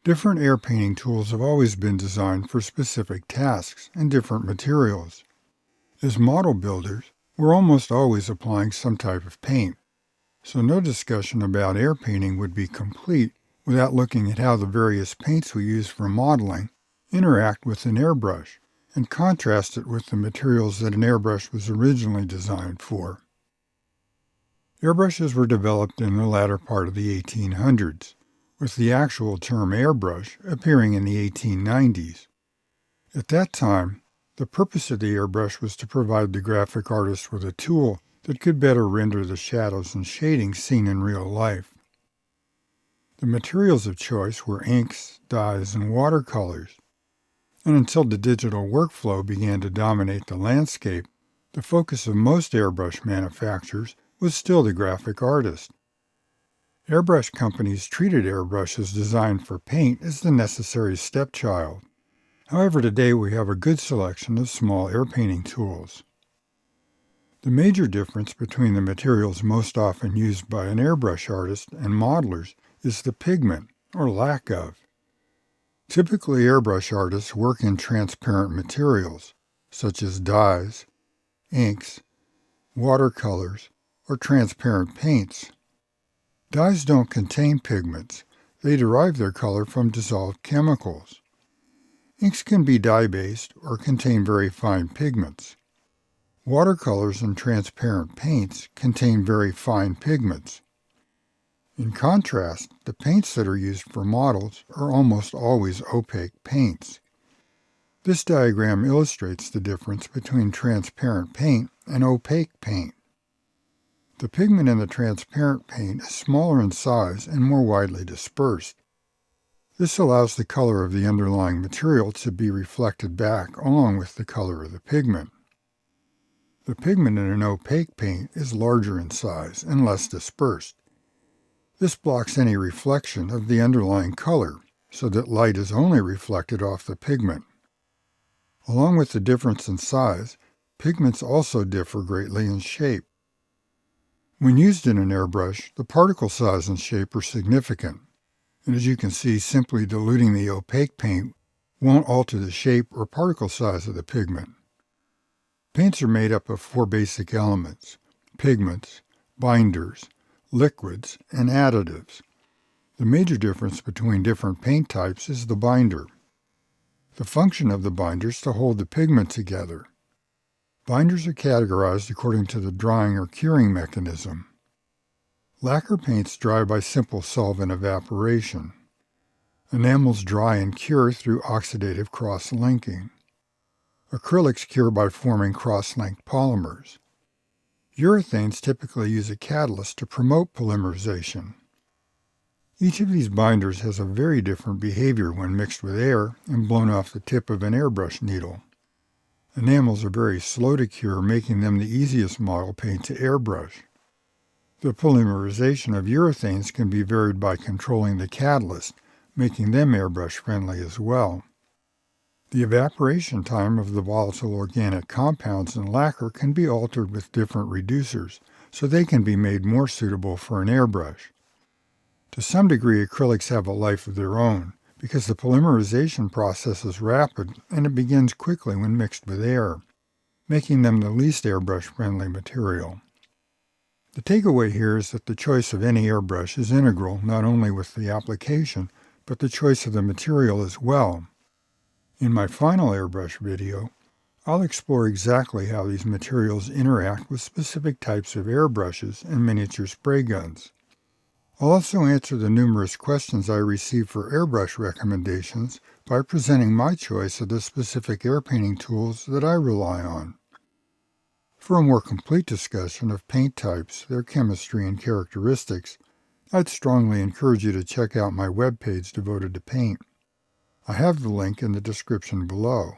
Different air painting tools have always been designed for specific tasks and different materials. As model builders, we're almost always applying some type of paint, so no discussion about air painting would be complete without looking at how the various paints we use for modeling interact with an airbrush and contrast it with the materials that an airbrush was originally designed for. Airbrushes were developed in the latter part of the 1800s, with the actual term airbrush appearing in the 1890s. At that time, the purpose of the airbrush was to provide the graphic artist with a tool that could better render the shadows and shadings seen in real life. The materials of choice were inks, dyes, and watercolors, and until the digital workflow began to dominate the landscape, the focus of most airbrush manufacturers was still the graphic artist. Airbrush companies treated airbrushes designed for paint as the necessary stepchild. However, today we have a good selection of small air painting tools. The major difference between the materials most often used by an airbrush artist and modelers is the pigment, or lack of. Typically, airbrush artists work in transparent materials, such as dyes, inks, watercolors, or transparent paints. Dyes don't contain pigments. They derive their color from dissolved chemicals. Inks can be dye-based or contain very fine pigments. Watercolors and transparent paints contain very fine pigments. In contrast, the paints that are used for models are almost always opaque paints. This diagram illustrates the difference between transparent paint and opaque paint. The pigment in the transparent paint is smaller in size and more widely dispersed. This allows the color of the underlying material to be reflected back along with the color of the pigment. The pigment in an opaque paint is larger in size and less dispersed. This blocks any reflection of the underlying color, so that light is only reflected off the pigment. Along with the difference in size, pigments also differ greatly in shape. When used in an airbrush, the particle size and shape are significant, and as you can see, simply diluting the opaque paint won't alter the shape or particle size of the pigment. Paints are made up of 4 basic elements: pigments, binders, liquids, and additives. The major difference between different paint types is the binder. The function of the binder is to hold the pigment together. Binders are categorized according to the drying or curing mechanism. Lacquer paints dry by simple solvent evaporation. Enamels dry and cure through oxidative cross-linking. Acrylics cure by forming cross-linked polymers. Urethanes typically use a catalyst to promote polymerization. Each of these binders has a very different behavior when mixed with air and blown off the tip of an airbrush needle. Enamels are very slow to cure, making them the easiest model paint to airbrush. The polymerization of urethanes can be varied by controlling the catalyst, making them airbrush friendly as well. The evaporation time of the volatile organic compounds in lacquer can be altered with different reducers, so they can be made more suitable for an airbrush. To some degree, acrylics have a life of their own, because the polymerization process is rapid and it begins quickly when mixed with air, making them the least airbrush-friendly material. The takeaway here is that the choice of any airbrush is integral not only with the application, but the choice of the material as well. In my final airbrush video, I'll explore exactly how these materials interact with specific types of airbrushes and miniature spray guns. I'll also answer the numerous questions I receive for airbrush recommendations by presenting my choice of the specific air painting tools that I rely on. For a more complete discussion of paint types, their chemistry, and characteristics, I'd strongly encourage you to check out my webpage devoted to paint. I have the link in the description below.